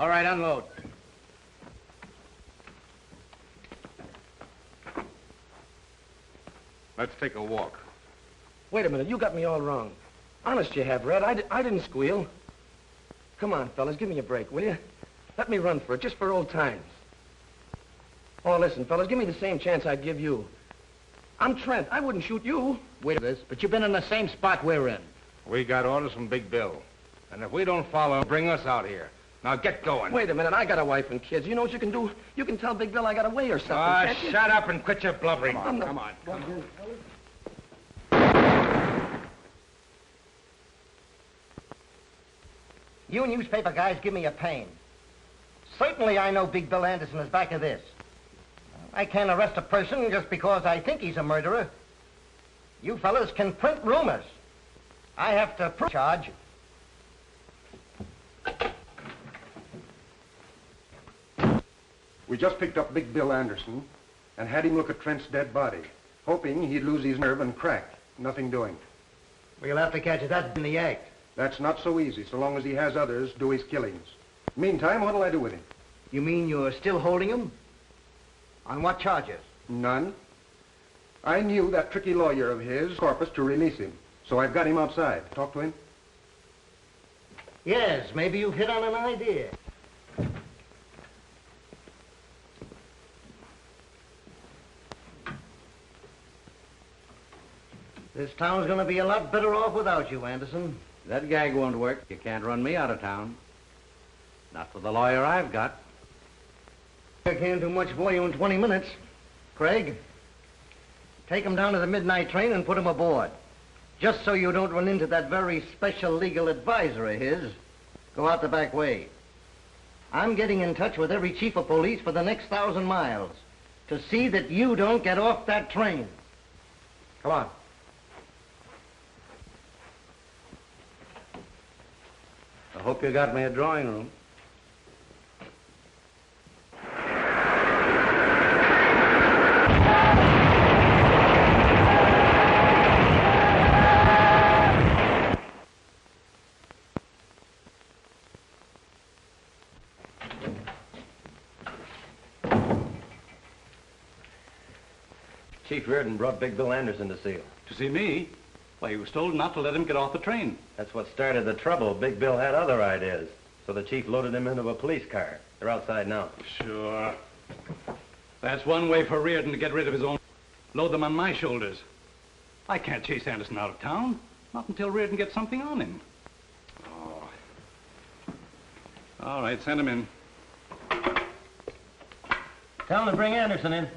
All right, unload. Let's take a walk. Wait a minute, you got me all wrong. Honest you have, Red. I didn't squeal. Come on, fellas, give me a break, will you? Let me run for it, just for old times. Oh, listen, fellas, give me the same chance I'd give you. I'm Trent. I wouldn't shoot you. Wait a minute, but you've been in the same spot we're in. We got orders from Big Bill. And if we don't follow him, bring us out here. Now get going. Wait a minute, I got a wife and kids. You know what you can do? You can tell Big Bill I got away or something, can't you? Shut up and quit your blubbering. Come on. You newspaper guys give me a pain. Certainly I know Big Bill Anderson is back of this. I can't arrest a person just because I think he's a murderer. You fellas can print rumors. I have to prove charge. We just picked up Big Bill Anderson and had him look at Trent's dead body, hoping he'd lose his nerve and crack. Nothing doing. We'll have to catch that in the act. That's not so easy, so long as he has others do his killings. Meantime, what'll I do with him? You mean you're still holding him? On what charges? None. I knew that tricky lawyer of his, Corpus, to release him, so I've got him outside. Talk to him. Yes, maybe you've hit on an idea. This town's gonna be a lot better off without you, Anderson. That gag won't work. You can't run me out of town. Not for the lawyer I've got. I can't do much for you in 20 minutes. Craig, take him down to the midnight train and put him aboard. Just so you don't run into that very special legal advisor of his. Go out the back way. I'm getting in touch with every chief of police for the next 1,000 miles to see that you don't get off that train. Come on. I hope you got me a drawing room. Chief Reardon brought Big Bill Anderson to see you. To see me? Why, he was told not to let him get off the train. That's what started the trouble. Big Bill had other ideas. So the chief loaded him into a police car. They're outside now. Sure. That's one way for Reardon to get rid of his own. Load them on my shoulders. I can't chase Anderson out of town. Not until Reardon gets something on him. Oh. All right, send him in. Tell him to bring Anderson in.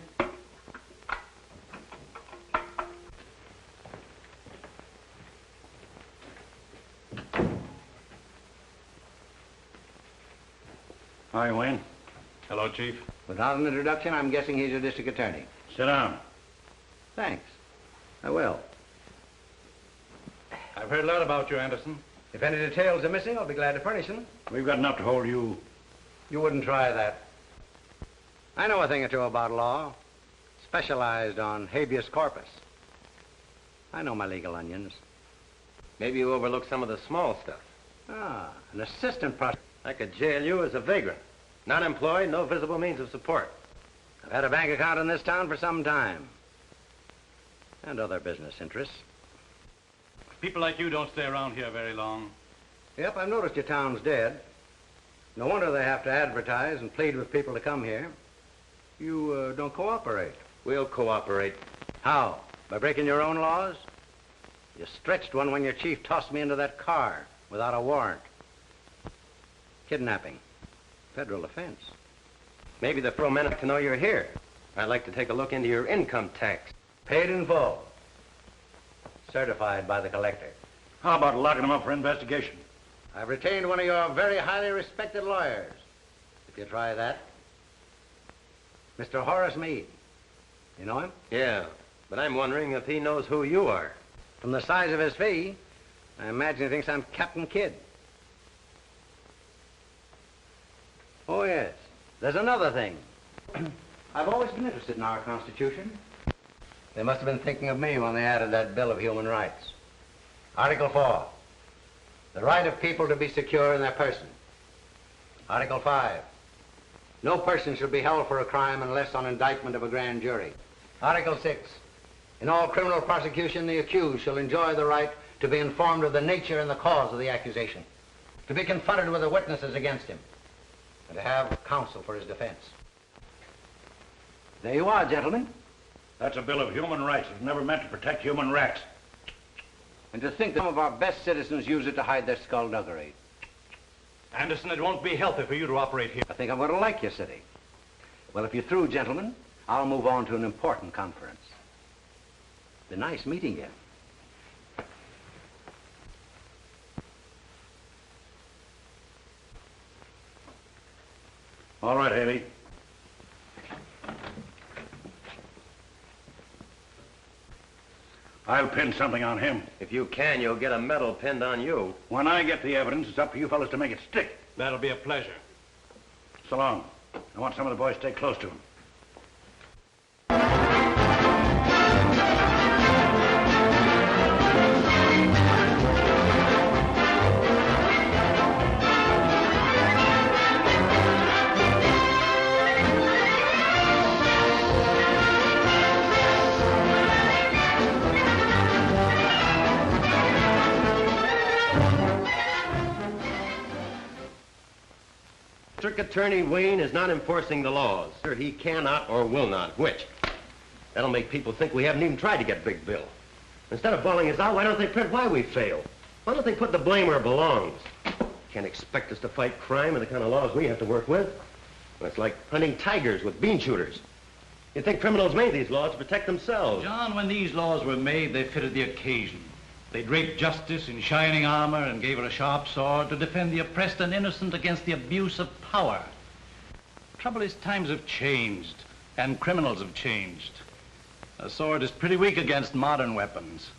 Hi, Wayne. Hello, Chief. Without an introduction, I'm guessing he's your district attorney. Sit down. Thanks. I will. I've heard a lot about you, Anderson. If any details are missing, I'll be glad to furnish them. We've got enough to hold you. You wouldn't try that. I know a thing or two about law. Specialized on habeas corpus. I know my legal onions. Maybe you overlooked some of the small stuff. Ah, an assistant prosecutor. I could jail you as a vagrant. Not employed, no visible means of support. I've had a bank account in this town for some time. And other business interests. People like you don't stay around here very long. Yep, I've noticed your town's dead. No wonder they have to advertise and plead with people to come here. You don't cooperate. We'll cooperate. How? By breaking your own laws? You stretched one when your chief tossed me into that car without a warrant. Kidnapping. Federal offense. Maybe the pro men like to know you're here. I'd like to take a look into your income tax. Paid in full. Certified by the collector. How about locking him up for investigation? I've retained one of your very highly respected lawyers. If you try that. Mr. Horace Meade. You know him? Yeah, but I'm wondering if he knows who you are. From the size of his fee, I imagine he thinks I'm Captain Kidd. Oh, yes. There's another thing. I've always been interested in our Constitution. They must have been thinking of me when they added that Bill of Human Rights. Article 4. The right of people to be secure in their person. Article 5. No person shall be held for a crime unless on indictment of a grand jury. Article 6. In all criminal prosecution, the accused shall enjoy the right to be informed of the nature and the cause of the accusation, to be confronted with the witnesses against him, and to have counsel for his defense. There you are, gentlemen. That's a Bill of Human Rights. It was never meant to protect human rats. And to think that some of our best citizens use it to hide their skullduggery. Anderson, it won't be healthy for you to operate here. I think I'm going to like your city. Well, if you're through, gentlemen, I'll move on to an important conference. It's nice meeting you. All right, Haley. I'll pin something on him. If you can, you'll get a medal pinned on you. When I get the evidence, it's up to you fellas to make it stick. That'll be a pleasure. So long. I want some of the boys to stay close to him. District Attorney Wayne is not enforcing the laws. He cannot or will not. Which? That'll make people think we haven't even tried to get Big Bill. Instead of bawling us out, why don't they print why we failed? Why don't they put the blame where it belongs? Can't expect us to fight crime and the kind of laws we have to work with. It's like hunting tigers with bean shooters. You'd think criminals made these laws to protect themselves. John, when these laws were made, they fitted the occasion. They draped justice in shining armor and gave her a sharp sword to defend the oppressed and innocent against the abuse of power. Trouble is, times have changed, and criminals have changed. A sword is pretty weak against modern weapons.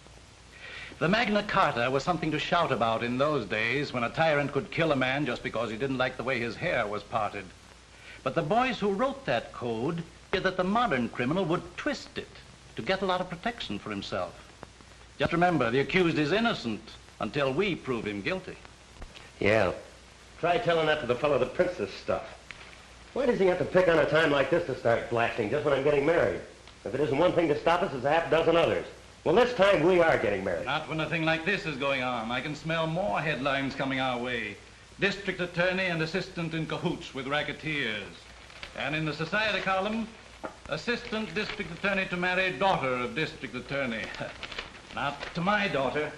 The Magna Carta was something to shout about in those days when a tyrant could kill a man just because he didn't like the way his hair was parted. But the boys who wrote that code said that the modern criminal would twist it to get a lot of protection for himself. Just remember, the accused is innocent until we prove him guilty. Yeah. Try telling that to the fellow that prints this stuff. Why does he have to pick on a time like this to start blasting just when I'm getting married? If it isn't one thing to stop us, it's a half dozen others. Well, this time we are getting married. Not when a thing like this is going on. I can smell more headlines coming our way. District attorney and assistant in cahoots with racketeers. And in the society column, assistant district attorney to marry daughter of district attorney. Not to my daughter.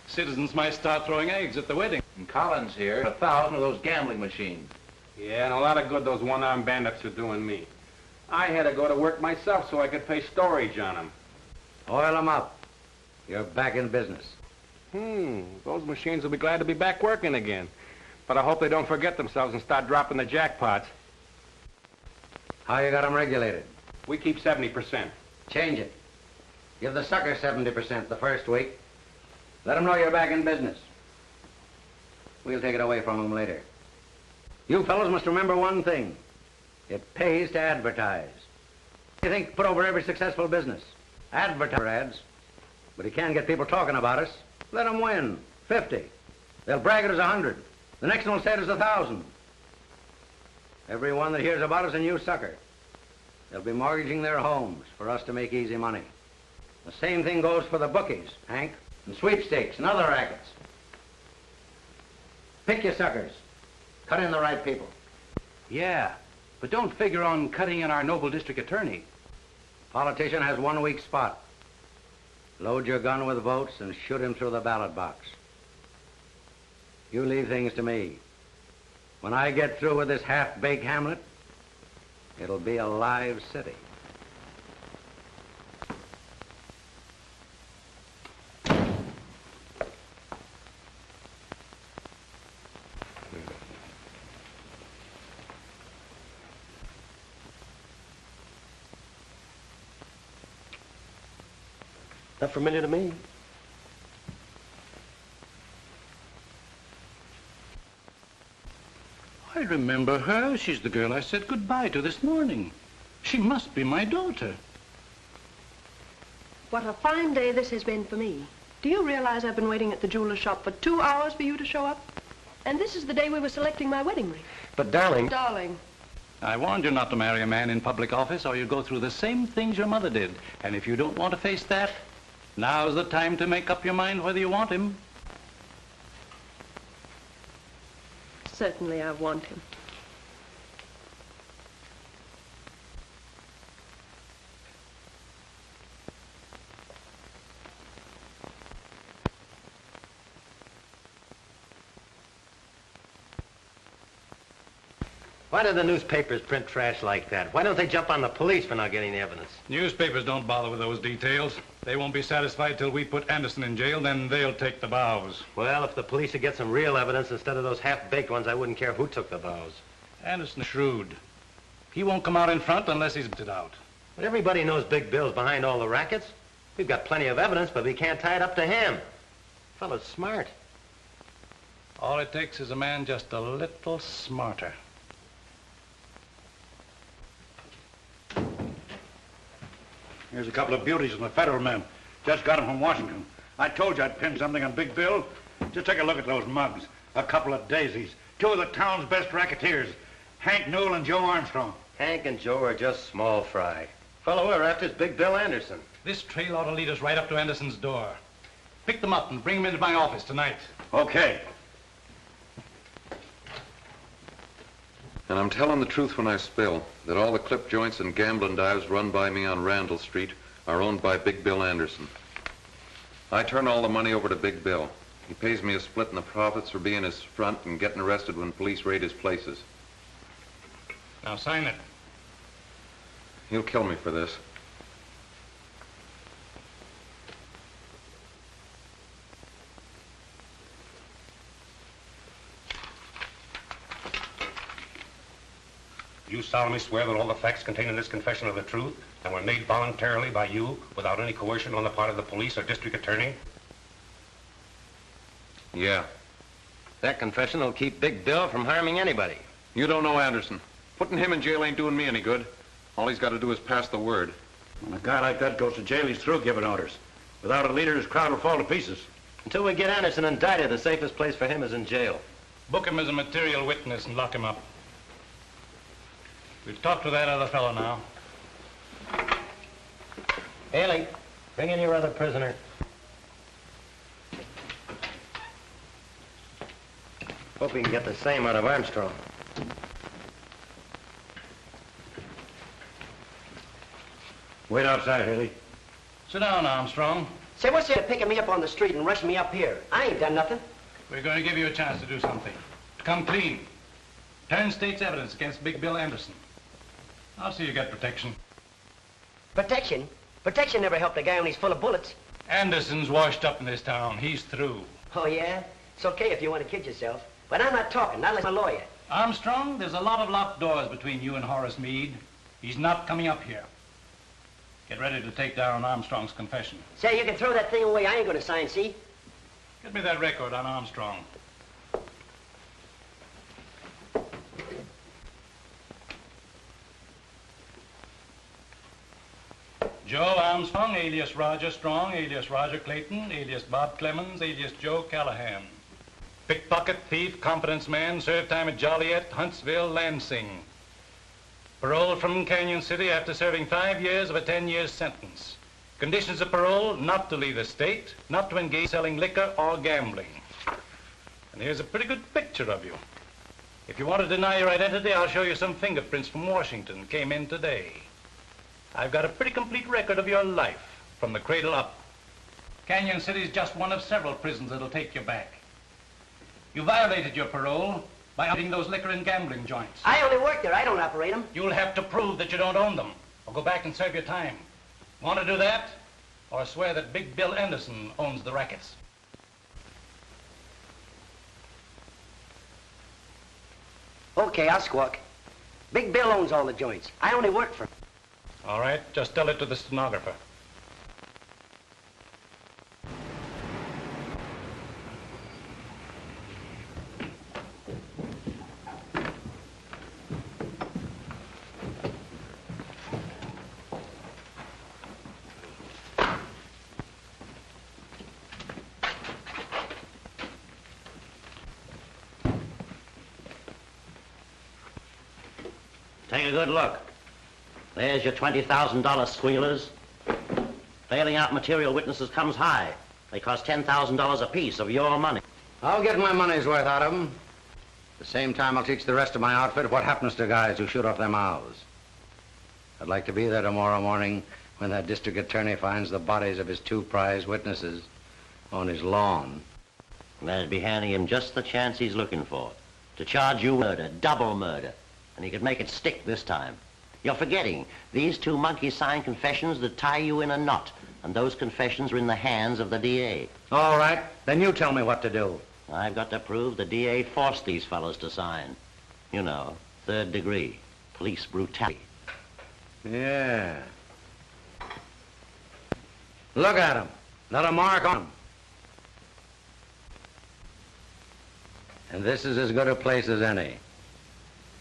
Citizens might start throwing eggs at the wedding. And Collins here, 1,000 of those gambling machines. Yeah, and a lot of good those one-armed bandits are doing me. I had to go to work myself so I could pay storage on them. Oil them up. You're back in business. Those machines will be glad to be back working again. But I hope they don't forget themselves and start dropping the jackpots. How you got them regulated? We keep 70%. Change it. Give the sucker 70% the first week. Let them know you're back in business. We'll take it away from them later. You fellows must remember one thing. It pays to advertise. You think put over every successful business. Advertise ads. But you can't get people talking about us. Let them win. 50. They'll brag it as 100. The next one will say it as 1,000. Everyone that hears about us a new sucker. They'll be mortgaging their homes for us to make easy money. The same thing goes for the bookies, Hank, and sweepstakes and other rackets. Pick your suckers. Cut in the right people. Yeah, but don't figure on cutting in our noble district attorney. Politician has one weak spot. Load your gun with votes and shoot him through the ballot box. You leave things to me. When I get through with this half-baked hamlet, it'll be a live city. Not familiar to me. I remember her. She's the girl I said goodbye to this morning. She must be my daughter. What a fine day this has been for me. Do you realize I've been waiting at the jeweler's shop for 2 hours for you to show up? And this is the day we were selecting my wedding ring. But, darling... Darling. I warned you not to marry a man in public office or you'll go through the same things your mother did. And if you don't want to face that, now's the time to make up your mind whether you want him. Certainly I want him. Why do the newspapers print trash like that? Why don't they jump on the police for not getting the evidence? Newspapers don't bother with those details. They won't be satisfied till we put Anderson in jail, then they'll take the bows. Well, if the police would get some real evidence instead of those half-baked ones, I wouldn't care who took the bows. Anderson's shrewd. He won't come out in front unless he's it out. But everybody knows Big Bill's behind all the rackets. We've got plenty of evidence, but we can't tie it up to him. Fellow's smart. All it takes is a man just a little smarter. Here's a couple of beauties from the federal men. Just got them from Washington. I told you I'd pin something on Big Bill. Just take a look at those mugs. A couple of daisies. Two of the town's best racketeers. Hank Newell and Joe Armstrong. Hank and Joe are just small fry. Fellow we're after is Big Bill Anderson. This trail ought to lead us right up to Anderson's door. Pick them up and bring them into my office tonight. Okay. And I'm telling the truth when I spill that all the clip joints and gambling dives run by me on Randall Street are owned by Big Bill Anderson. I turn all the money over to Big Bill. He pays me a split in the profits for being his front and getting arrested when police raid his places. Now sign it. He'll kill me for this. You solemnly swear that all the facts contained in this confession are the truth and were made voluntarily by you without any coercion on the part of the police or district attorney? Yeah. That confession will keep Big Bill from harming anybody. You don't know Anderson. Putting him in jail ain't doing me any good. All he's got to do is pass the word. When a guy like that goes to jail, he's through giving orders. Without a leader, his crowd will fall to pieces. Until we get Anderson indicted, the safest place for him is in jail. Book him as a material witness and lock him up. We'll talk to that other fellow now. Haley, bring in your other prisoner. Hope we can get the same out of Armstrong. Wait outside, Haley. Sit down, Armstrong. Say, what's there picking me up on the street and rushing me up here? I ain't done nothing. We're going to give you a chance to do something. To come clean. Turn state's evidence against Big Bill Anderson. I'll see you get protection. Protection? Protection never helped a guy when he's full of bullets. Anderson's washed up in this town. He's through. Oh, yeah? It's okay if you want to kid yourself. But I'm not talking, not like a lawyer. Armstrong, there's a lot of locked doors between you and Horace Meade. He's not coming up here. Get ready to take down Armstrong's confession. Say, you can throw that thing away. I ain't going to sign, see? Get me that record on Armstrong. Joe Armstrong, alias Roger Strong, alias Roger Clayton, alias Bob Clemens, alias Joe Callahan. Pickpocket, thief, confidence man, served time at Joliet, Huntsville, Lansing. Paroled from Canyon City after serving 5 years of a 10-year sentence. Conditions of parole, not to leave the state, not to engage in selling liquor or gambling. And here's a pretty good picture of you. If you want to deny your identity, I'll show you some fingerprints from Washington. Came in today. I've got a pretty complete record of your life, from the cradle up. Canyon City's just one of several prisons that'll take you back. You violated your parole by operating those liquor and gambling joints. I only work there. I don't operate them. You'll have to prove that you don't own them, or go back and serve your time. Want to do that? Or swear that Big Bill Anderson owns the rackets? Okay, I'll squawk. Big Bill owns all the joints. I only work for him. All right, just tell it to the stenographer. Take a good look. There's your $20,000 squealers. Bailing out material witnesses comes high. They cost $10,000 apiece of your money. I'll get my money's worth out of them. At the same time, I'll teach the rest of my outfit what happens to guys who shoot off their mouths. I'd like to be there tomorrow morning when that district attorney finds the bodies of his 2 prize witnesses on his lawn. That'd be handing him just the chance he's looking for. To charge you murder, double murder. And he could make it stick this time. You're forgetting, these 2 monkeys signed confessions that tie you in a knot. And those confessions are in the hands of the DA. All right, then you tell me what to do. I've got to prove the DA forced these fellows to sign. You know, 3rd degree, police brutality. Yeah. Look at him. Not a mark on him. And this is as good a place as any.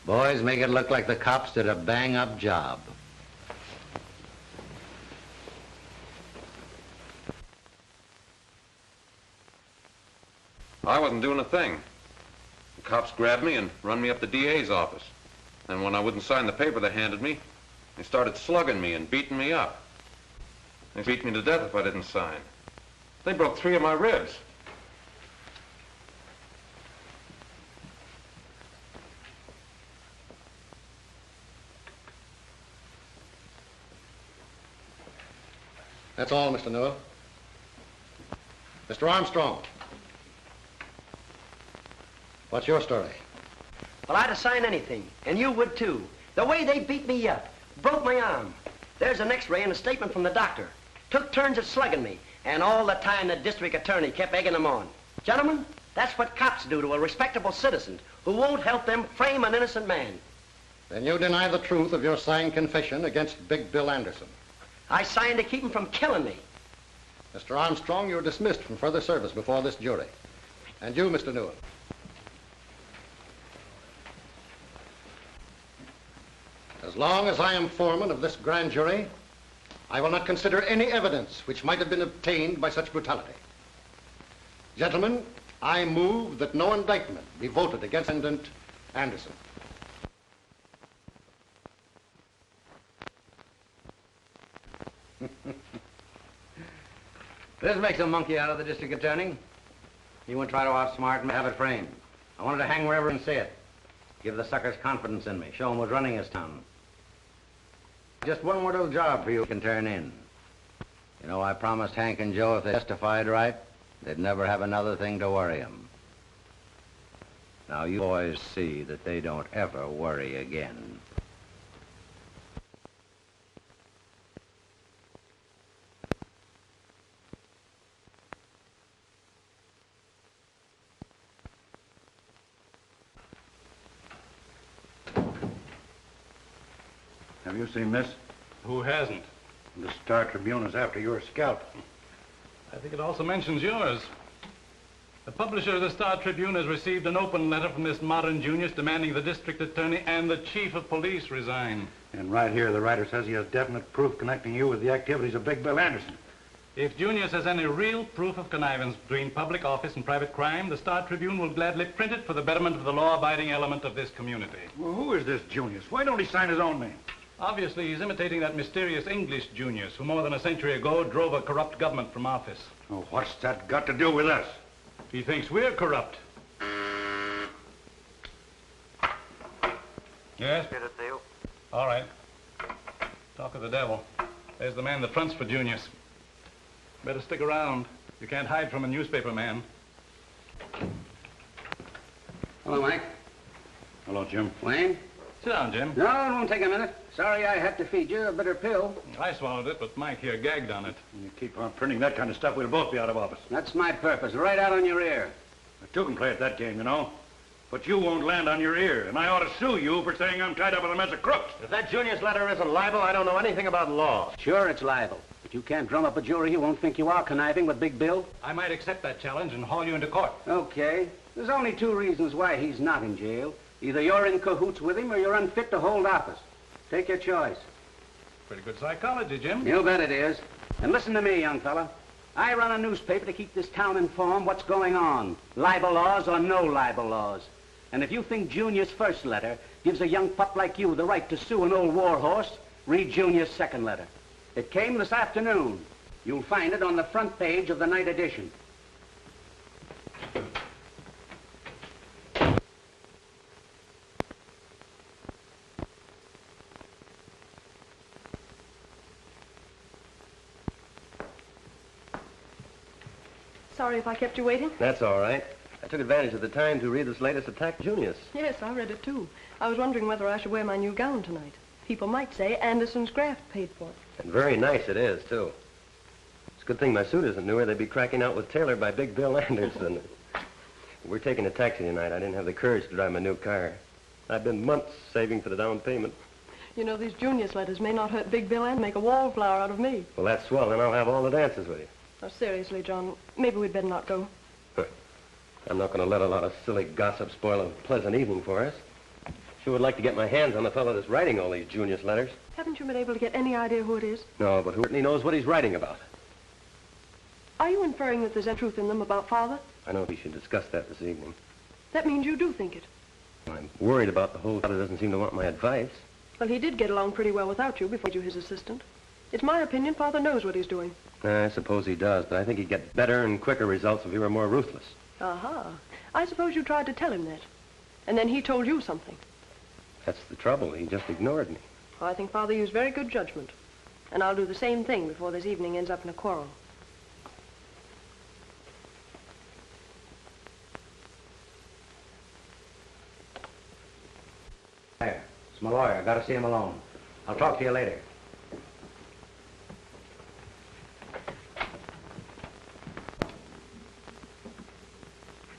Boys, make it look like the cops did a bang-up job. I wasn't doing a thing. The cops grabbed me and run me up the DA's office. And when I wouldn't sign the paper they handed me, they started slugging me and beating me up. They beat me to death if I didn't sign. They broke 3 of my ribs. That's all, Mr. Newell. Mr. Armstrong. What's your story? Well, I'd have signed anything, and you would too. The way they beat me up, broke my arm. There's an x-ray and a statement from the doctor. Took turns at slugging me, and all the time the district attorney kept egging them on. Gentlemen, that's what cops do to a respectable citizen who won't help them frame an innocent man. Then you deny the truth of your signed confession against Big Bill Anderson. I signed to keep him from killing me. Mr. Armstrong, you're dismissed from further service before this jury. And you, Mr. Newell. As long as I am foreman of this grand jury, I will not consider any evidence which might have been obtained by such brutality. Gentlemen, I move that no indictment be voted against defendant Anderson. This makes a monkey out of the district attorney. He won't try to outsmart and have it framed. I wanted to hang wherever and see it. Give the suckers confidence in me. Show them who's running his town. Just one more little job for you can turn in. You know, I promised Hank and Joe if they testified right, they'd never have another thing to worry them. Now, you boys see that they don't ever worry again. Have you seen this? Who hasn't? The Star Tribune is after your scalp. I think it also mentions yours. The publisher of the Star Tribune has received an open letter from this modern Junius demanding the district attorney and the chief of police resign. And right here, the writer says he has definite proof connecting you with the activities of Big Bill Anderson. If Junius has any real proof of connivance between public office and private crime, the Star Tribune will gladly print it for the betterment of the law-abiding element of this community. Well, who is this Junius? Why don't he sign his own name? Obviously, he's imitating that mysterious English Junius who more than a century ago drove a corrupt government from office. Oh, what's that got to do with us? He thinks we're corrupt. Yes? All right. Talk of the devil. There's the man that fronts for Junius. Better stick around. You can't hide from a newspaper man. Hello, Mike. Hello, Jim. Wayne? Sit down, Jim. No, it won't take a minute. Sorry I had to feed you a bitter pill. I swallowed it, but Mike here gagged on it. When you keep on printing that kind of stuff, we'll both be out of office. That's my purpose, right out on your ear. I too can play at that game, you know. But you won't land on your ear, and I ought to sue you for saying I'm tied up with a mess of crooks. If that Junius letter isn't libel, I don't know anything about law. Sure, it's libel. But you can't drum up a jury who won't think you are conniving with Big Bill. I might accept that challenge and haul you into court. Okay. There's only 2 reasons why he's not in jail. Either you're in cahoots with him or you're unfit to hold office. Take your choice. Pretty good psychology, Jim. You bet it is. And listen to me, young fella. I run a newspaper to keep this town informed what's going on. Libel laws or no libel laws. And if you think Junior's first letter gives a young pup like you the right to sue an old war horse, read Junior's second letter. It came this afternoon. You'll find it on the front page of the night edition. Sorry if I kept you waiting. That's all right. I took advantage of the time to read this latest attack, Junius. Yes, I read it too. I was wondering whether I should wear my new gown tonight. People might say Anderson's graft paid for it. And very nice it is, too. It's a good thing my suit isn't newer. They'd be cracking out with Taylor by Big Bill Anderson. We're taking a taxi tonight. I didn't have the courage to drive my new car. I've been months saving for the down payment. You know, these Junius letters may not hurt Big Bill and make a wallflower out of me. Well, that's swell. Then I'll have all the dances with you. Oh, seriously, John, maybe we'd better not go. I'm not going to let a lot of silly gossip spoil a pleasant evening for us. Sure would like to get my hands on the fellow that's writing all these Junius letters. Haven't you been able to get any idea who it is? No, but who certainly knows what he's writing about? Are you inferring that there's any truth in them about Father? I know we should discuss that this evening. That means you do think it. I'm worried about the whole Father doesn't seem to want my advice. Well, he did get along pretty well without you before you were his assistant. It's my opinion Father knows what he's doing. I suppose he does, but I think he'd get better and quicker results if he were more ruthless. Aha. I suppose you tried to tell him that. And then he told you something. That's the trouble. He just ignored me. I think Father used very good judgment. And I'll do the same thing before this evening ends up in a quarrel. There. It's my lawyer. I gotta see him alone. I'll talk to you later.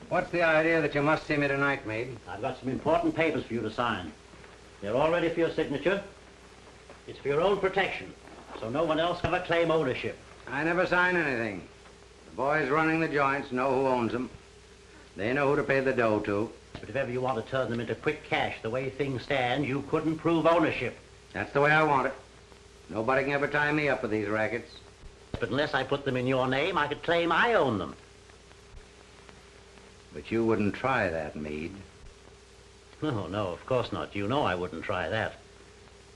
What's the idea that you must see me tonight, Meade? I've got some important papers for you to sign. They're all ready for your signature. It's for your own protection, so no one else can ever claim ownership. I never sign anything. The boys running the joints know who owns them. They know who to pay the dough to. But if ever you want to turn them into quick cash, the way things stand, you couldn't prove ownership. That's the way I want it. Nobody can ever tie me up with these rackets. But unless I put them in your name, I could claim I own them. But you wouldn't try that, Meade. Oh, no, of course not. You know I wouldn't try that.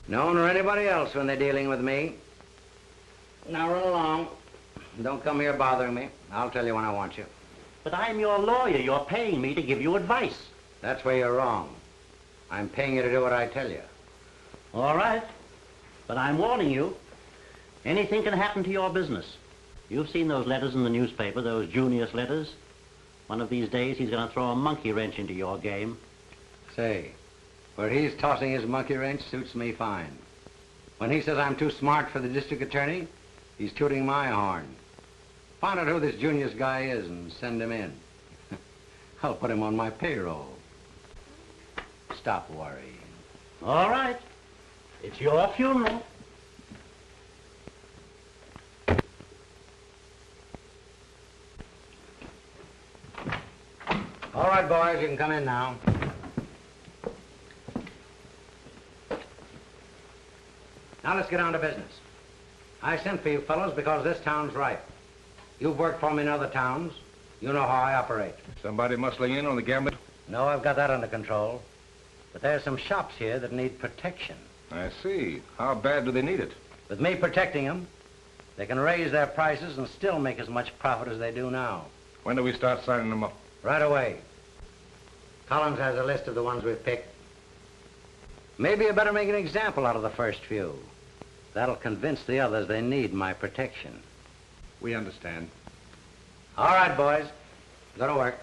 No one or anybody else when they're dealing with me. Now run along. Don't come here bothering me. I'll tell you when I want you. But I'm your lawyer. You're paying me to give you advice. That's where you're wrong. I'm paying you to do what I tell you. All right. But I'm warning you. Anything can happen to your business. You've seen those letters in the newspaper, those Junius letters. One of these days, he's going to throw a monkey wrench into your game. Say, where he's tossing his monkey wrench suits me fine. When he says I'm too smart for the district attorney, he's tooting my horn. Find out who this Junius guy is and send him in. I'll put him on my payroll. Stop worrying. All right. It's your funeral. All right, boys, you can come in now. Now let's get down to business. I sent for you fellows because this town's ripe. You've worked for me in other towns. You know how I operate. Somebody muscling in on the gambling? No, I've got that under control. But there's some shops here that need protection. I see. How bad do they need it? With me protecting them, they can raise their prices and still make as much profit as they do now. When do we start signing them up? Right away. Collins has a list of the ones we've picked. Maybe you better make an example out of the first few. That'll convince the others they need my protection. We understand. All right, boys. Go to work.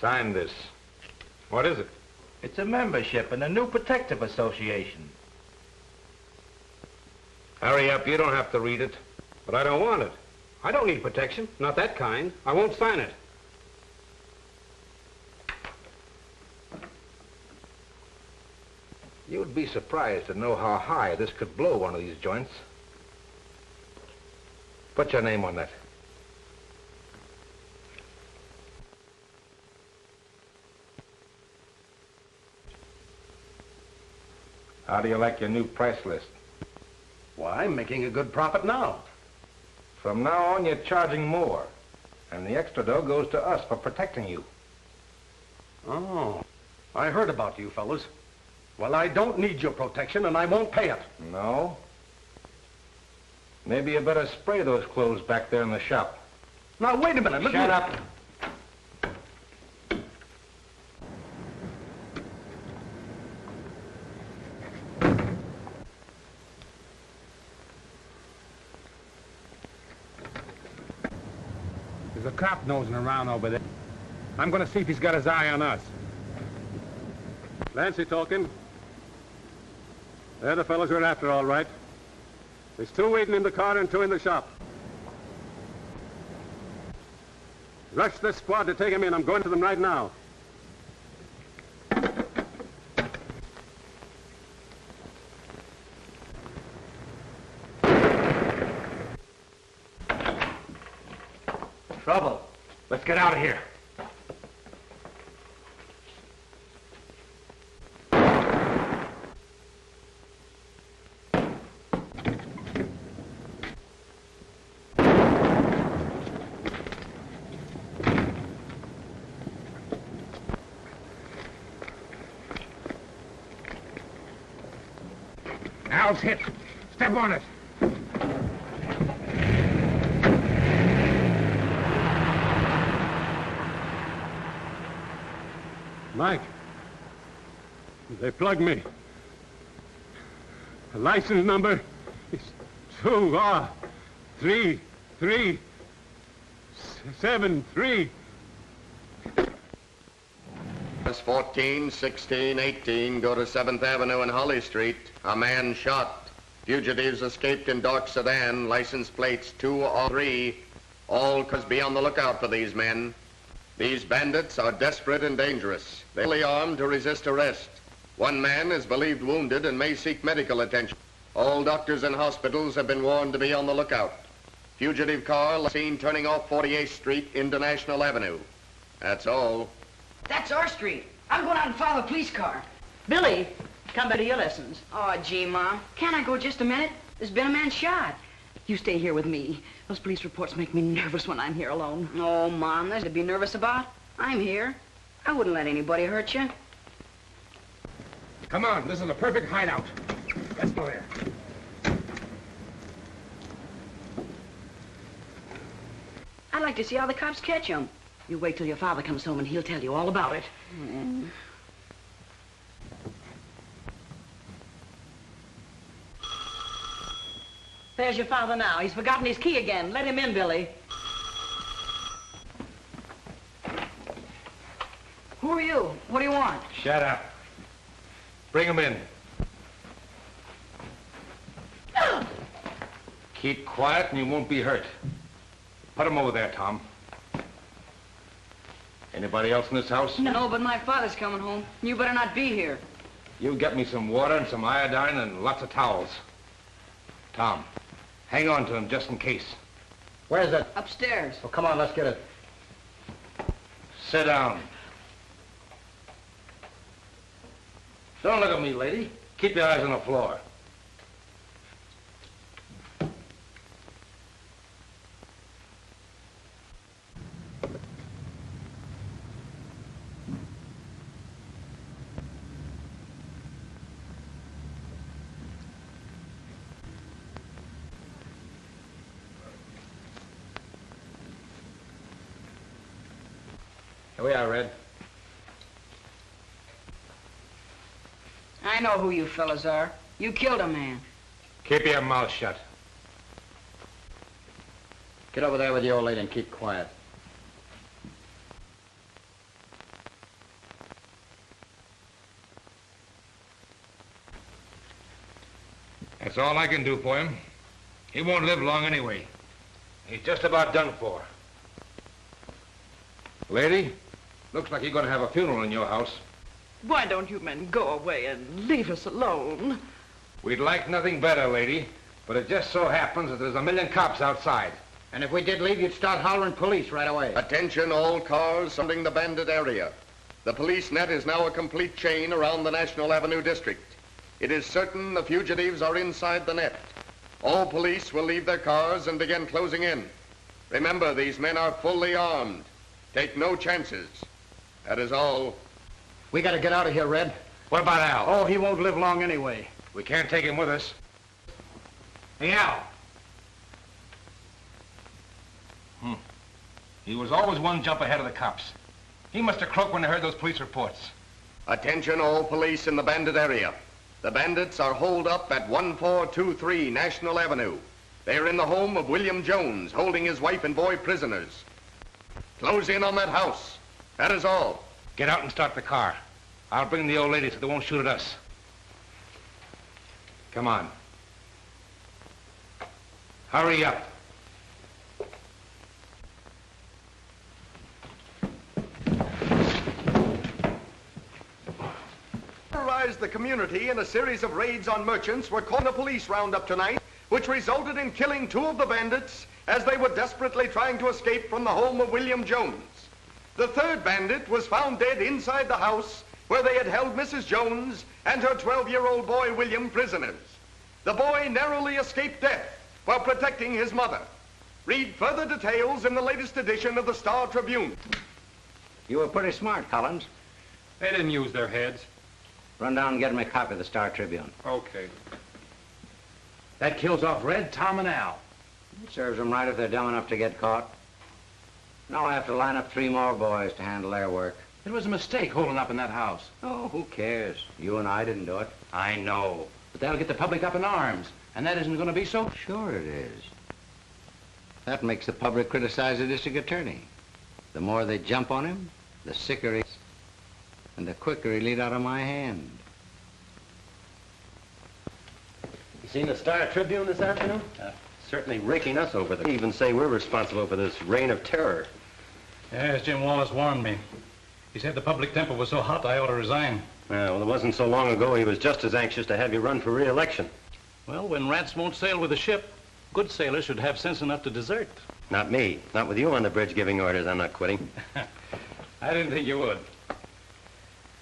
Sign this. What is it? It's a membership in a new protective association. Hurry up. You don't have to read it. But I don't want it. I don't need protection. Not that kind. I won't sign it. You'd be surprised to know how high this could blow one of these joints. Put your name on that. How do you like your new price list? Why, I'm making a good profit now. From now on, you're charging more. And the extra dough goes to us for protecting you. Oh, I heard about you fellas. Well, I don't need your protection, and I won't pay it. No? Maybe you better spray those clothes back there in the shop. Now, wait a minute. Shut up. There's a cop nosing around over there. I'm going to see if he's got his eye on us. Clancy talking. They're the fellows we're after, all right. There's 2 waiting in the car and 2 in the shop. Rush this squad to take him in. I'm going to them right now. Trouble. Let's get out of here. Al's hit. Step on it. Mike, they plugged me. The license number is 23373. Bus 14, 16, 18 go to 7th Avenue and Holly Street. A man shot. Fugitives escaped in dark sedan, license plates 2 or 3. All cause be on the lookout for these men. These bandits are desperate and dangerous. They're fully armed to resist arrest. One man is believed wounded and may seek medical attention. All doctors and hospitals have been warned to be on the lookout. Fugitive car seen turning off 48th Street into National Avenue. That's all. That's our street. I'm going out and follow the police car. Billy, come back to your lessons. Oh, gee, Mom. Can't I go just a minute? There's been a man shot. You stay here with me. Those police reports make me nervous when I'm here alone. Oh, Mom, there's to be nervous about. I'm here. I wouldn't let anybody hurt you. Come on, this is a perfect hideout. Let's go there. I'd like to see how the cops catch him. You wait till your father comes home and he'll tell you all about it. There's your father now. He's forgotten his key again. Let him in, Billy. Who are you? What do you want? Shut up. Bring him in. Keep quiet and you won't be hurt. Put him over there, Tom. Anybody else in this house? No, but my father's coming home. You better not be here. You get me some water and some iodine and lots of towels. Tom, hang on to him just in case. Where's it? Upstairs. Well, come on, let's get it. Sit down. Don't look at me, lady. Keep your eyes on the floor. Here we are, Red. I know who you fellas are. You killed a man. Keep your mouth shut. Get over there with the old lady and keep quiet. That's all I can do for him. He won't live long anyway. He's just about done for. Lady, looks like you're going to have a funeral in your house. Why don't you men go away and leave us alone? We'd like nothing better, lady, but it just so happens that there's a million cops outside. And if we did leave, you'd start hollering police right away. Attention all cars surrounding the bandit area. The police net is now a complete chain around the National Avenue district. It is certain the fugitives are inside the net. All police will leave their cars and begin closing in. Remember, these men are fully armed. Take no chances. That is all. We gotta get out of here, Red. What about Al? Oh, he won't live long anyway. We can't take him with us. Hey, Al. He was always one jump ahead of the cops. He must have croaked when they heard those police reports. Attention all police in the bandit area. The bandits are holed up at 1423 National Avenue. They are in the home of William Jones, holding his wife and boy prisoners. Close in on that house. That is all. Get out and start the car. I'll bring the old lady so they won't shoot at us. Come on. Hurry up. Terrorized the community in a series of raids on merchants were caught in a police roundup tonight, which resulted in killing 2 of the bandits as they were desperately trying to escape from the home of William Jones. The 3rd bandit was found dead inside the house where they had held Mrs. Jones and her 12-year-old boy William prisoners. The boy narrowly escaped death while protecting his mother. Read further details in the latest edition of the Star Tribune. You were pretty smart, Collins. They didn't use their heads. Run down and get him a copy of the Star Tribune. Okay. That kills off Red, Tom, and Al. It serves them right if they're dumb enough to get caught. Now I have to line up 3 more boys to handle their work. It was a mistake holding up in that house. Oh, who cares? You and I didn't do it. I know. But that'll get the public up in arms. And that isn't going to be so... Sure it is. That makes the public criticize the district attorney. The more they jump on him, the sicker he is. And the quicker he'll eat out of my hand. You seen the Star Tribune this afternoon? Certainly raking us over. They even say we're responsible for this reign of terror. Yes, Jim Wallace warned me. He said the public temper was so hot I ought to resign. Well, it wasn't so long ago he was just as anxious to have you run for re-election. Well, when rats won't sail with a ship, good sailors should have sense enough to desert. Not me. Not with you on the bridge giving orders. I'm not quitting. I didn't think you would.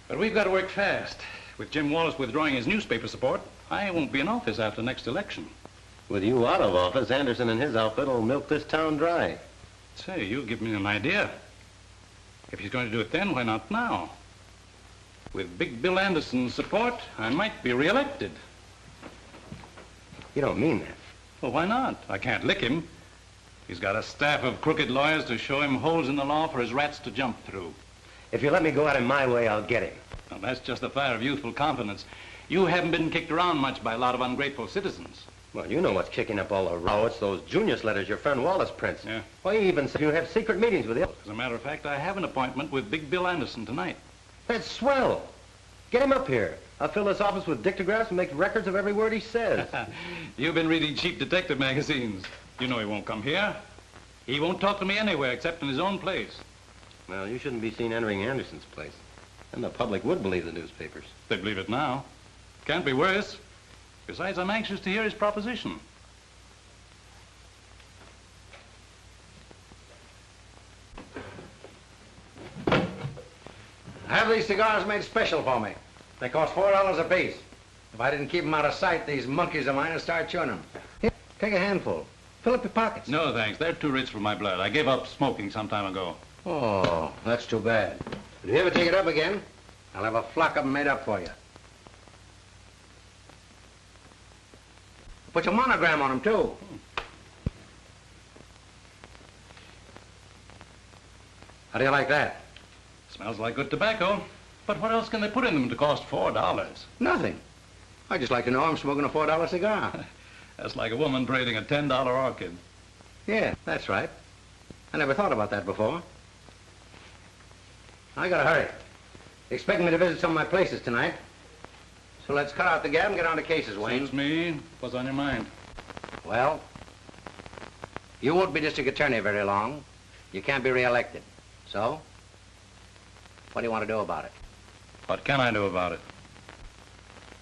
But we've got to work fast. With Jim Wallace withdrawing his newspaper support, I won't be in office after next election. With you out of office, Anderson and his outfit will milk this town dry. Say, you give me an idea. If he's going to do it then, why not now? With Big Bill Anderson's support, I might be re-elected. You don't mean that. Well, why not? I can't lick him. He's got a staff of crooked lawyers to show him holes in the law for his rats to jump through. If you let me go at him my way, I'll get him. Well, that's just the fire of youthful confidence. You haven't been kicked around much by a lot of ungrateful citizens. Well, you know what's kicking up all the row. It's those Junius letters your friend Wallace prints. Yeah. Why, he even said you have secret meetings with him. As a matter of fact, I have an appointment with Big Bill Anderson tonight. That's swell. Get him up here. I'll fill this office with dictographs and make records of every word he says. You've been reading cheap detective magazines. You know he won't come here. He won't talk to me anywhere except in his own place. Well, you shouldn't be seen entering Anderson's place. And the public would believe the newspapers. They believe it now. Can't be worse. Besides, I'm anxious to hear his proposition. Have these cigars made special for me. They cost $4 apiece. If I didn't keep them out of sight, these monkeys of mine would start chewing them. Here, take a handful. Fill up your pockets. No, thanks. They're too rich for my blood. I gave up smoking some time ago. Oh, that's too bad. If you ever take it up again, I'll have a flock of them made up for you. Put your monogram on them, too. How do you like that? Smells like good tobacco. But what else can they put in them to cost $4? Nothing. I just like to know I'm smoking a $4 cigar. That's like a woman braiding a $10 orchid. Yeah, that's right. I never thought about that before. I gotta hurry. Expecting me to visit some of my places tonight. So let's cut out the gab and get on to cases, Wayne. Suits me. What's on your mind? Well, you won't be district attorney very long. You can't be re-elected. So, what do you want to do about it? What can I do about it?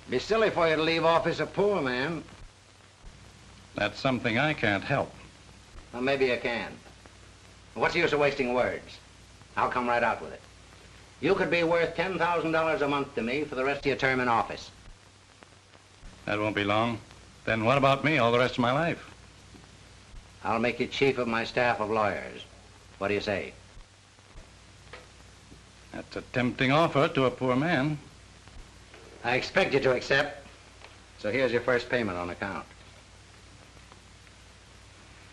Be silly for you to leave office a poor man. That's something I can't help. Well, maybe you can. What's the use of wasting words? I'll come right out with it. You could be worth $10,000 a month to me for the rest of your term in office. That won't be long. Then what about me all the rest of my life? I'll make you chief of my staff of lawyers. What do you say? That's a tempting offer to a poor man. I expect you to accept. So here's your first payment on account.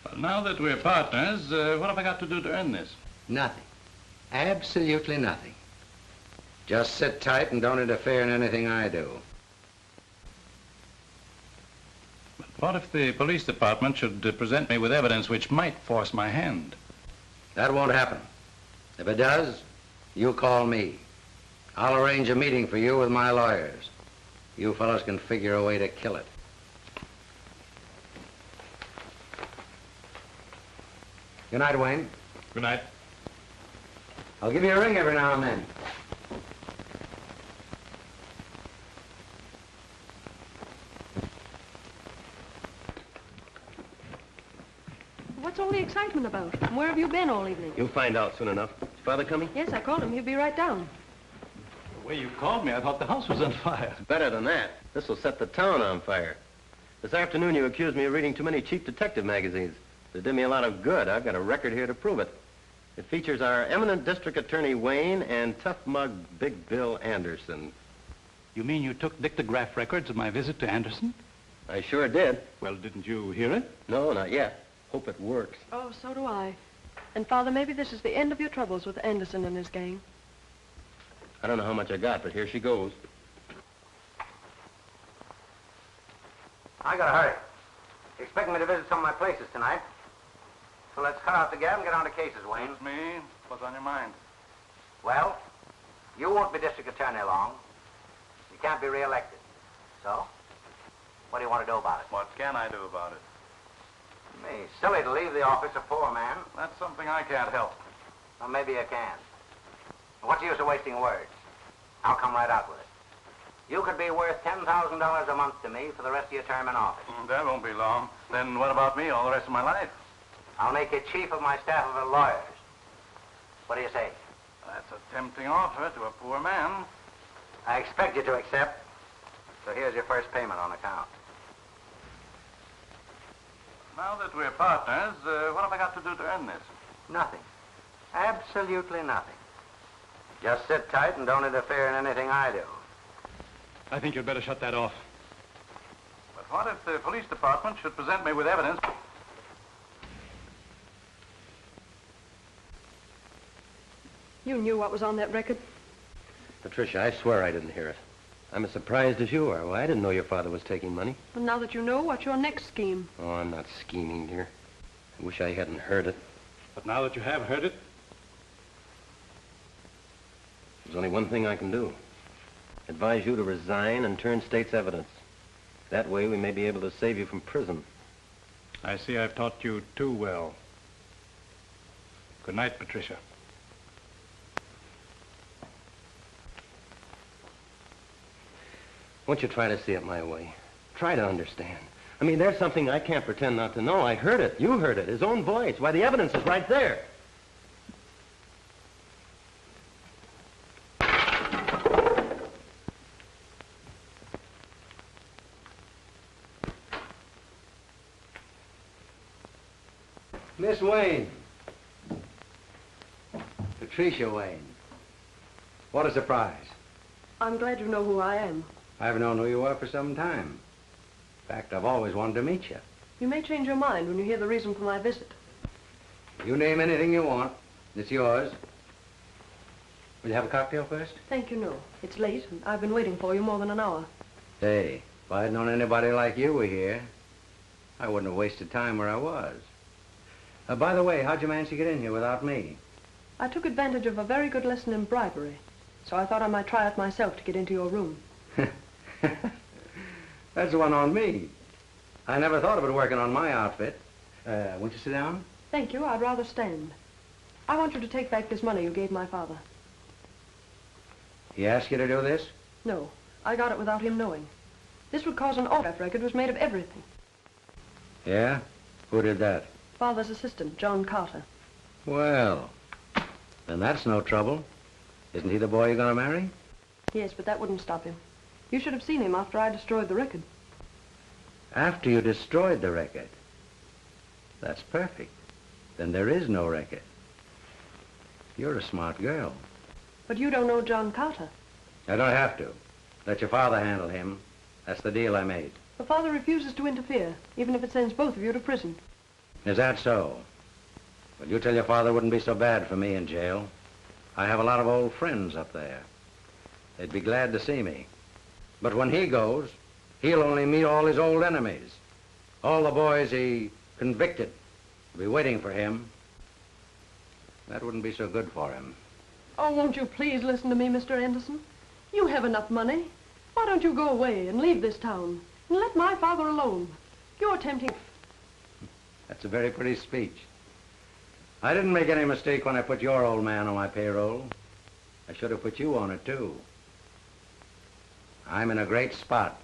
Well, now that we're partners, what have I got to do to earn this? Nothing. Absolutely nothing. Just sit tight and don't interfere in anything I do. But what if the police department should present me with evidence which might force my hand? That won't happen. If it does, you call me. I'll arrange a meeting for you with my lawyers. You fellows can figure a way to kill it. Good night, Wayne. Good night. I'll give you a ring every now and then. What's all the excitement about? And where have you been all evening? You'll find out soon enough. Is Father coming? Yes, I called him. He'll be right down. The way you called me, I thought the house was on fire. Better than that. This will set the town on fire. This afternoon you accused me of reading too many cheap detective magazines. It did me a lot of good. I've got a record here to prove it. It features our eminent district attorney Wayne and tough mug Big Bill Anderson. You mean you took dictograph records of my visit to Anderson? I sure did. Well, didn't you hear it? No, not yet. Hope it works. Oh, so do I. And, Father, maybe this is the end of your troubles with Anderson and his gang. I don't know how much I got, but here she goes. I gotta hurry. You're expecting me to visit some of my places tonight. So let's cut out the gab and get on to cases, Wayne. It's me. What's on your mind? Well, you won't be district attorney long. You can't be reelected. So, what do you want to do about it? What can I do about it? Me, silly to leave the office a poor man. That's something I can't help. Well, maybe you can. What's the use of wasting words? I'll come right out with it. You could be worth $10,000 a month to me for the rest of your term in office. That won't be long. Then what about me all the rest of my life? I'll make you chief of my staff of lawyers. What do you say? That's a tempting offer to a poor man. I expect you to accept. So here's your first payment on account. Now that we're partners, what have I got to do to earn this? Nothing. Absolutely nothing. Just sit tight and don't interfere in anything I do. I think you'd better shut that off. But what if the police department should present me with evidence? You knew what was on that record? Patricia, I swear I didn't hear it. I'm as surprised as you are. Well, I didn't know your father was taking money. Well, now that you know, what's your next scheme? Oh, I'm not scheming, dear. I wish I hadn't heard it. But now that you have heard it? There's only one thing I can do. Advise you to resign and turn state's evidence. That way we may be able to save you from prison. I see I've taught you too well. Good night, Patricia. Won't you try to see it my way? Try to understand. I mean, there's something I can't pretend not to know. I heard it. You heard it. His own voice. Why, the evidence is right there. Miss Wayne. Patricia Wayne. What a surprise. I'm glad you know who I am. I've known who you are for some time. In fact, I've always wanted to meet you. You may change your mind when you hear the reason for my visit. You name anything you want. It's yours. Will you have a cocktail first? Thank you, no. It's late, and I've been waiting for you more than an hour. Hey, if I'd known anybody like you were here, I wouldn't have wasted time where I was. By the way, how'd you manage to get in here without me? I took advantage of a very good lesson in bribery, so I thought I might try it myself to get into your room. That's one on me. I never thought of it working on my outfit. Won't you sit down? Thank you. I'd rather stand. I want you to take back this money you gave my father. He asked you to do this? No, I got it without him knowing. This would cause an autograph record was made of everything. Yeah? Who did that? Father's assistant, John Carter. Well, then that's no trouble. Isn't he the boy you're going to marry? Yes, but that wouldn't stop him. You should have seen him after I destroyed the record. After you destroyed the record. That's perfect. Then there is no record. You're a smart girl. But you don't know John Carter. I don't have to. Let your father handle him. That's the deal I made. The father refuses to interfere, even if it sends both of you to prison. Is that so? Well, you tell your father it wouldn't be so bad for me in jail. I have a lot of old friends up there. They'd be glad to see me. But when he goes, he'll only meet all his old enemies. All the boys he convicted will be waiting for him. That wouldn't be so good for him. Oh, won't you please listen to me, Mr. Anderson? You have enough money. Why don't you go away and leave this town and let my father alone? You're tempting... That's a very pretty speech. I didn't make any mistake when I put your old man on my payroll. I should have put you on it, too. I'm in a great spot.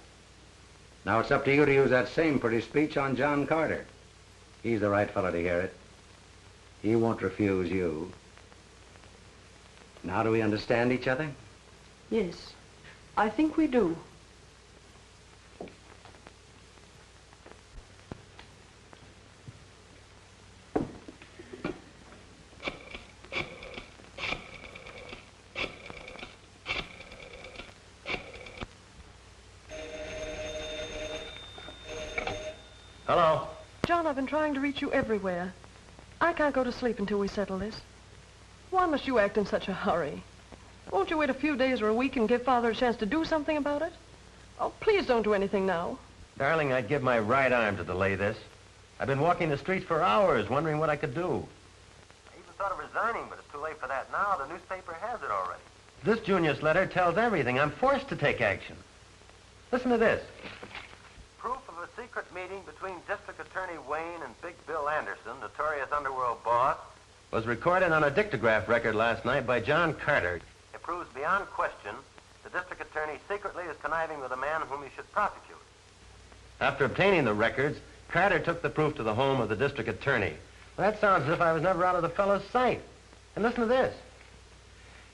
Now it's up to you to use that same pretty speech on John Carter. He's the right fellow to hear it. He won't refuse you. Now do we understand each other? Yes, I think we do. Hello? John, I've been trying to reach you everywhere. I can't go to sleep until we settle this. Why must you act in such a hurry? Won't you wait a few days or a week and give Father a chance to do something about it? Oh, please don't do anything now. Darling, I'd give my right arm to delay this. I've been walking the streets for hours, wondering what I could do. I even thought of resigning, but it's too late for that now. The newspaper has it already. This Junius letter tells everything. I'm forced to take action. Listen to this. Proof of a secret meeting between District Attorney Wayne and Big Bill Anderson, notorious underworld boss, Was recorded on a dictograph record last night by John Carter. It proves beyond question the district attorney secretly is conniving with a man whom he should prosecute. After obtaining the records, Carter took the proof to the home of the district attorney. Well, that sounds as if I was never out of the fellow's sight. And listen to this.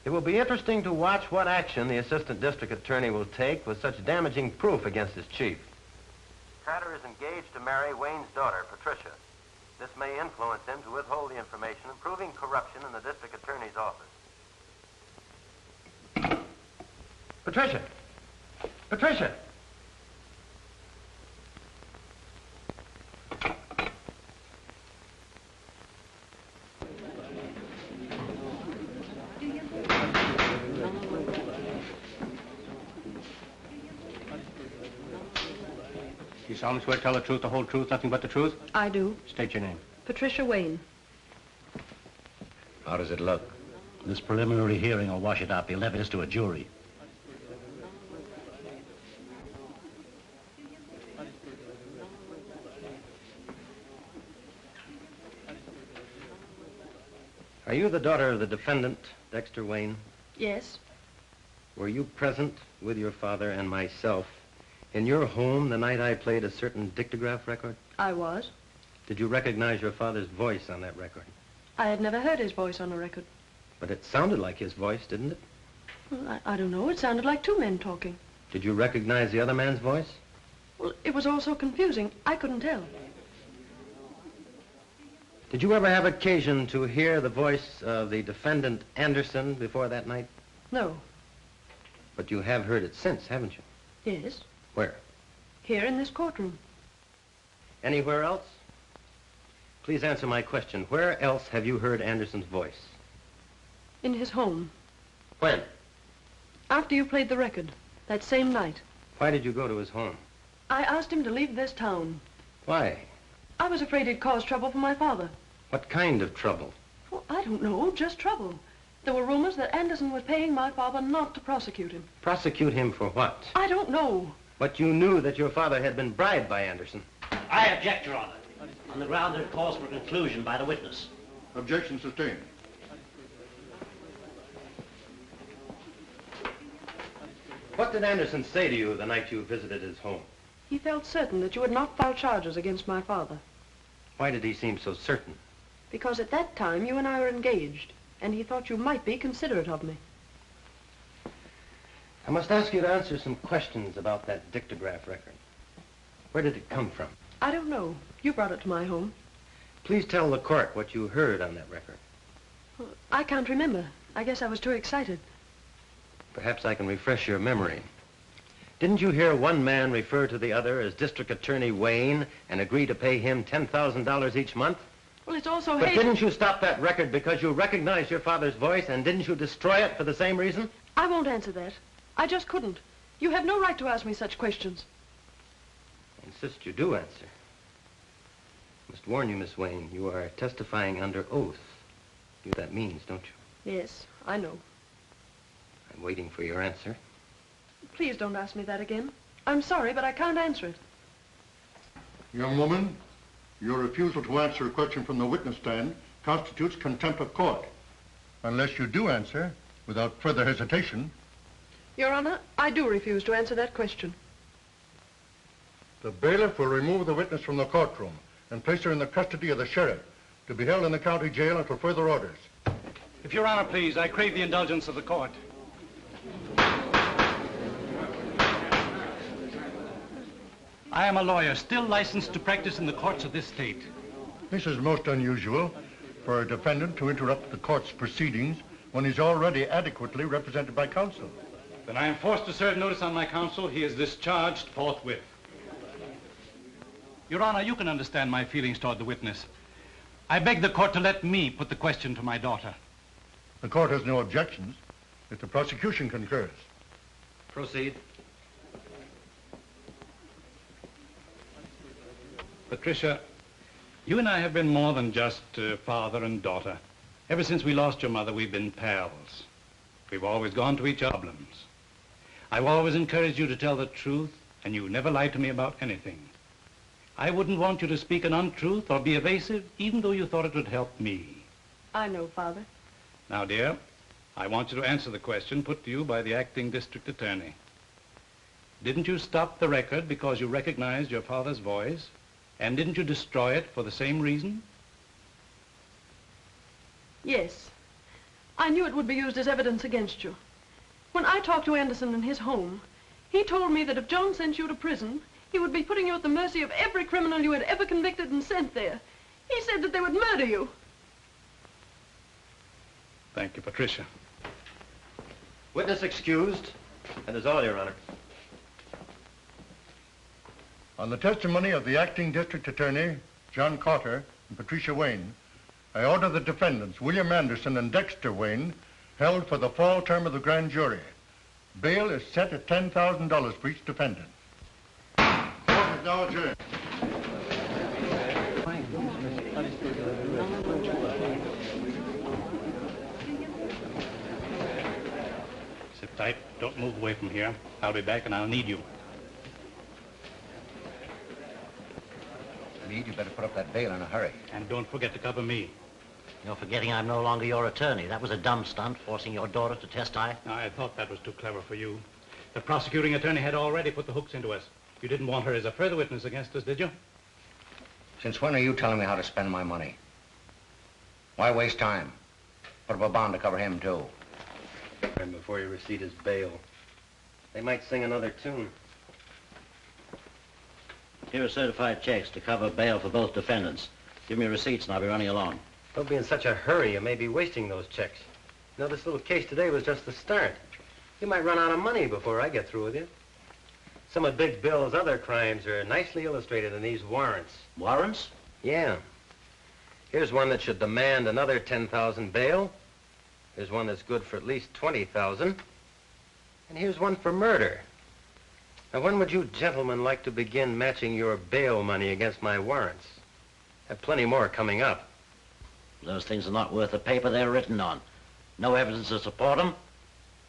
It will be interesting to watch what action the assistant district attorney will take with such damaging proof against his chief. Carter is engaged to marry Wayne's daughter, Patricia. This may influence him to withhold the information, proving corruption in the district attorney's office. Patricia! Patricia! You solemnly swear to tell the truth, the whole truth, nothing but the truth? I do. State your name. Patricia Wayne. How does it look? This preliminary hearing will wash it out. They'll levy this to a jury. Are you the daughter of the defendant, Dexter Wayne? Yes. Were you present with your father and myself in your home the night I played a certain dictograph record? I was. Did you recognize your father's voice on that record? I had never heard his voice on a record. But it sounded like his voice, didn't it? Well, I don't know. It sounded like two men talking. Did you recognize the other man's voice? Well, it was all so confusing. I couldn't tell. Did you ever have occasion to hear the voice of the defendant Anderson before that night? No. But you have heard it since, haven't you? Yes. Where? Here in this courtroom. Anywhere else? Please answer my question. Where else have you heard Anderson's voice? In his home. When? After you played the record. That same night. Why did you go to his home? I asked him to leave this town. Why? I was afraid he'd cause trouble for my father. What kind of trouble? Well, I don't know. Just trouble. There were rumors that Anderson was paying my father not to prosecute him. Prosecute him for what? I don't know. But you knew that your father had been bribed by Anderson. I object, Your Honor, on the ground that it calls for conclusion by the witness. Objection sustained. What did Anderson say to you the night you visited his home? He felt certain that you would not file charges against my father. Why did he seem so certain? Because at that time you and I were engaged, and he thought you might be considerate of me. I must ask you to answer some questions about that dictograph record. Where did it come from? I don't know. You brought it to my home. Please tell the court what you heard on that record. Well, I can't remember. I guess I was too excited. Perhaps I can refresh your memory. Didn't you hear one man refer to the other as District Attorney Wayne and agree to pay him $10,000 each month? Well, it's also But Hayden. didn't you stop that record because you recognized your father's voice, and didn't you destroy it for the same reason? I won't answer that. I just couldn't. You have no right to ask me such questions. I insist you do answer. I must warn you, Miss Wayne, you are testifying under oath. You know what that means, don't you? Yes, I know. I'm waiting for your answer. Please don't ask me that again. I'm sorry, but I can't answer it. Young woman, your refusal to answer a question from the witness stand constitutes contempt of court. Unless you do answer, without further hesitation. Your Honor, I do refuse to answer that question. The bailiff will remove the witness from the courtroom and place her in the custody of the sheriff to be held in the county jail until further orders. If Your Honor, please, I crave the indulgence of the court. I am a lawyer, still licensed to practice in the courts of this state. This is most unusual for a defendant to interrupt the court's proceedings when he's already adequately represented by counsel. Then I am forced to serve notice on my counsel. He is discharged forthwith. Your Honor, you can understand my feelings toward the witness. I beg the court to let me put the question to my daughter. The court has no objections if the prosecution concurs. Proceed. Patricia, you and I have been more than just father and daughter. Ever since we lost your mother, we've been pals. We've always gone to each other's problems. I've always encouraged you to tell the truth, and you never lied to me about anything. I wouldn't want you to speak an untruth or be evasive, even though you thought it would help me. I know, Father. Now, dear, I want you to answer the question put to you by the acting district attorney. Didn't you stop the record because you recognized your father's voice? And didn't you destroy it for the same reason? Yes. I knew it would be used as evidence against you. When I talked to Anderson in his home, he told me that if John sent you to prison, he would be putting you at the mercy of every criminal you had ever convicted and sent there. He said that they would murder you. Thank you, Patricia. Witness excused. That is all, Your Honor. On the testimony of the acting district attorney, John Carter, and Patricia Wayne, I order the defendants, William Anderson and Dexter Wayne, held for the fall term of the grand jury. Bail is set at $10,000 for each defendant. Court is now adjourned. Sit tight. Don't move away from here. I'll be back and I'll need you. Meade, you better put up that bail in a hurry. And don't forget to cover me. You're forgetting I'm no longer your attorney. That was a dumb stunt, forcing your daughter to testify. I thought that was too clever for you. The prosecuting attorney had already put the hooks into us. You didn't want her as a further witness against us, did you? Since when are you telling me how to spend my money? Why waste time? Put up a bond to cover him, too. And before you receipt his bail. They might sing another tune. Here are certified checks to cover bail for both defendants. Give me receipts and I'll be running along. Don't be in such a hurry. You may be wasting those checks. You know, this little case today was just the start. You might run out of money before I get through with you. Some of Big Bill's other crimes are nicely illustrated in these warrants. Warrants? Yeah. Here's one that should demand another $10,000 bail. Here's one that's good for at least $20,000. And here's one for murder. Now, when would you gentlemen like to begin matching your bail money against my warrants? Have plenty more coming up. Those things are not worth the paper they're written on. No evidence to support them.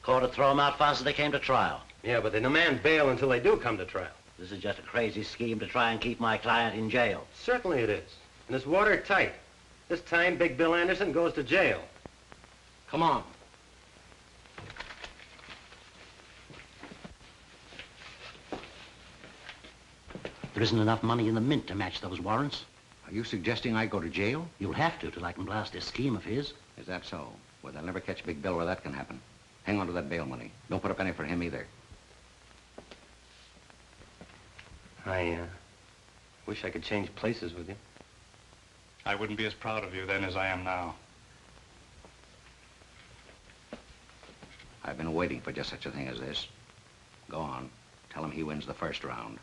Court would throw them out fast as they came to trial. Yeah, but they demand bail until they do come to trial. This is just a crazy scheme to try and keep my client in jail. Certainly it is. And it's watertight. This time, Big Bill Anderson goes to jail. Come on. There isn't enough money in the mint to match those warrants. Are you suggesting I go to jail? You'll have to till I can blast this scheme of his. Is that so? Well, they'll never catch Big Bill where that can happen. Hang on to that bail money. Don't put up any for him either. I Wish I could change places with you. I wouldn't be as proud of you then as I am now. I've been waiting for just such a thing as this. Go on. Tell him he wins the first round.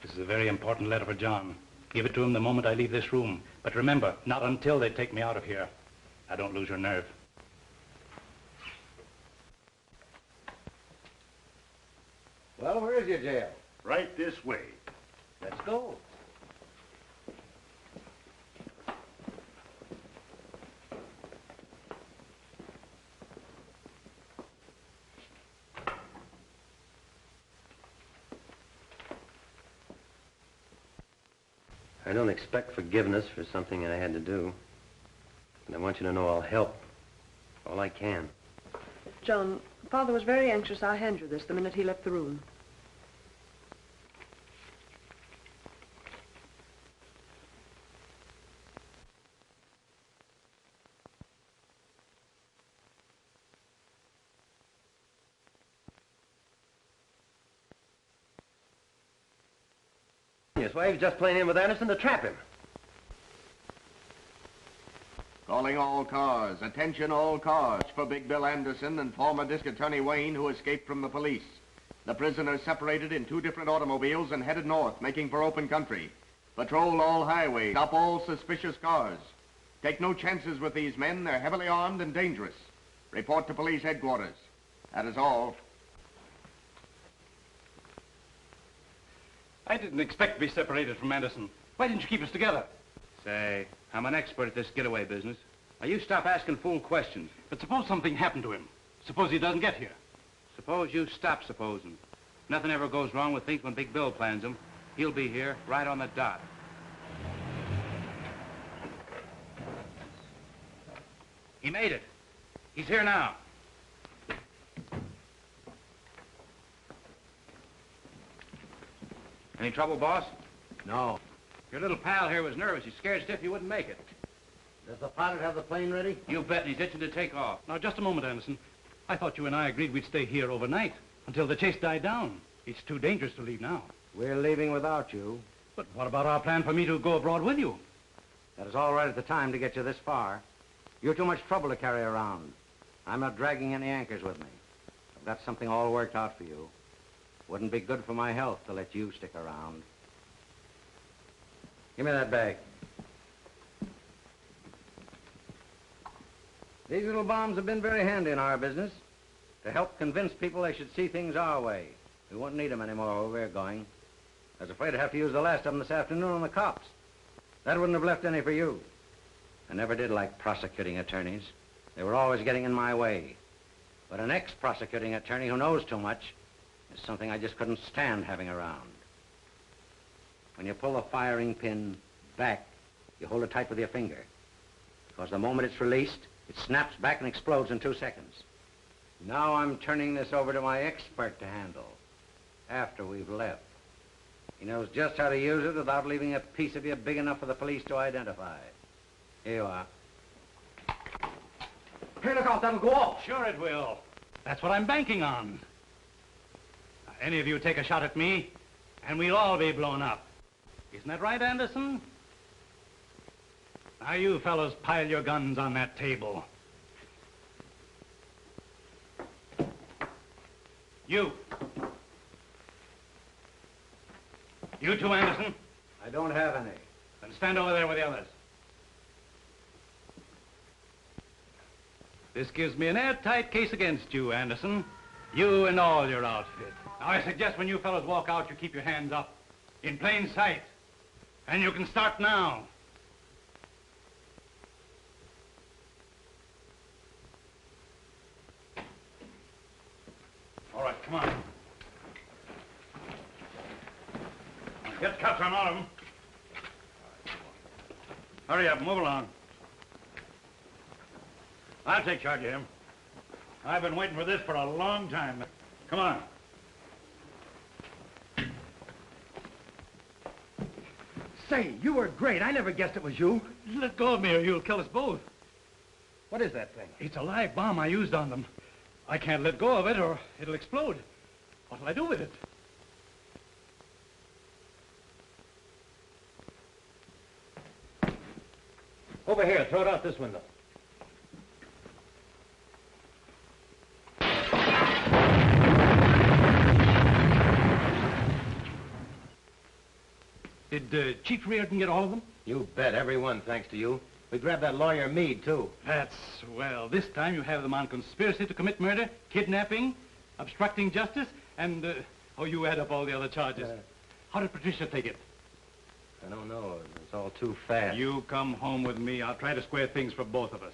This is a very important letter for John. Give it to him the moment I leave this room. But remember, not until they take me out of here. Now, don't lose your nerve. Well, where is your jail? Right this way. Let's go. I don't expect forgiveness for something I had to do. And I want you to know I'll help all I can. John, Father was very anxious I'll hand you this the minute he left the room. Yes, why, he was just playing in with Anderson to trap him. Calling all cars. Attention all cars for Big Bill Anderson and former District Attorney Wayne, who escaped from the police. The prisoners separated in 2 different automobiles and headed north, making for open country. Patrol all highways. Stop all suspicious cars. Take no chances with these men. They're heavily armed and dangerous. Report to police headquarters. That is all. I didn't expect to be separated from Anderson. Why didn't you keep us together? Say, I'm an expert at this getaway business. Now, you stop asking fool questions. But suppose something happened to him. Suppose he doesn't get here. Suppose you stop supposing. Nothing ever goes wrong with things when Big Bill plans them. He'll be here right on the dot. He made it. He's here now. Any trouble, boss? No. Your little pal here was nervous. He's scared stiff you wouldn't make it. Does the pilot have the plane ready? You bet, and he's itching to take off. Now, just a moment, Anderson. I thought you and I agreed we'd stay here overnight until the chase died down. It's too dangerous to leave now. We're leaving without you. But what about our plan for me to go abroad with you? That is all right at the time to get you this far. You're too much trouble to carry around. I'm not dragging any anchors with me. I've got something all worked out for you. Wouldn't be good for my health to let you stick around. Give me that bag. These little bombs have been very handy in our business to help convince people they should see things our way. We won't need them anymore where we're going. I was afraid I'd have to use the last of them this afternoon on the cops. That wouldn't have left any for you. I never did like prosecuting attorneys. They were always getting in my way. But an ex-prosecuting attorney who knows too much is something I just couldn't stand having around. When you pull the firing pin back, you hold it tight with your finger. Because the moment it's released, it snaps back and explodes in 2 seconds. Now I'm turning this over to my expert to handle after we've left. He knows just how to use it without leaving a piece of you big enough for the police to identify. Here you are. Hey, look out, that'll go off. Sure it will. That's what I'm banking on. Now, any of you take a shot at me, and we'll all be blown up. Isn't that right, Anderson? Now, you fellows pile your guns on that table. You. You too, Anderson? I don't have any. Then stand over there with the others. This gives me an airtight case against you, Anderson. You and all your outfit. Now, I suggest when you fellows walk out, you keep your hands up. In plain sight. And you can start now. All right, come on. on all of them. Hurry up, move along. I'll take charge of him. I've been waiting for this for a long time. Come on. Say, you were great. I never guessed it was you. Let go of me or you'll kill us both. What is that thing? It's a live bomb I used on them. I can't let go of it or it'll explode. What'll I do with it? Over here, throw it out this window. Did Chief Reardon get all of them? You bet, every one, thanks to you. We grabbed that lawyer Meade, too. That's swell. This time you have them on conspiracy to commit murder, kidnapping, obstructing justice, and, you add up all the other charges. How did Patricia take it? I don't know. It's all too fast. You come home with me. I'll try to square things for both of us.